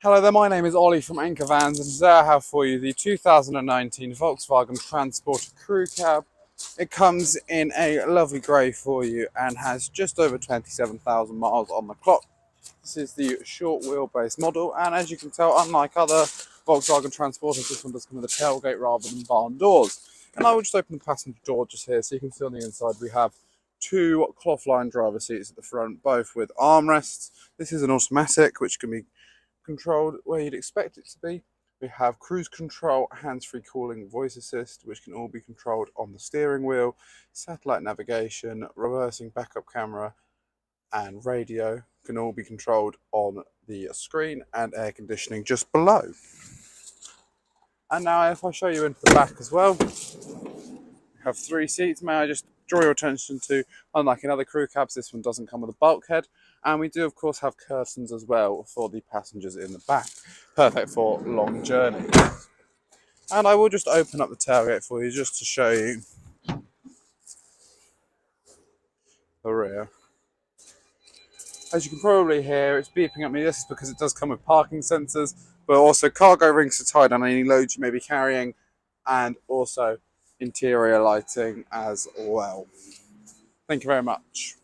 Hello there, my name is Ollie from Anchor Vans, and today I have for you the 2019 Volkswagen Transporter Crew Cab. It comes in a lovely grey for you and has just over 27,000 miles on the clock. This is the short wheelbase model, and as you can tell, unlike other Volkswagen Transporters, this one does come with a tailgate rather than barn doors. And I will just open the passenger door just here so you can see on the inside we have two cloth-lined driver seats at the front, both with armrests. This is an automatic which can be controlled where you'd expect it to be. We have cruise control, hands-free calling, voice assist, which can all be controlled on the steering wheel, satellite navigation, reversing backup camera, and radio can all be controlled on the screen, and air conditioning just below. And now if I show you into the back as well, we have three seats. May I just draw your attention to, unlike in other crew cabs, this one doesn't come with a bulkhead. And we do, of course, have curtains as well for the passengers in the back. Perfect for long journeys. And I will just open up the tailgate for you just to show you the rear. As you can probably hear, it's beeping at me. This is because it does come with parking sensors, but also cargo rings to tie down any loads you may be carrying, and also interior lighting as well. Thank you very much.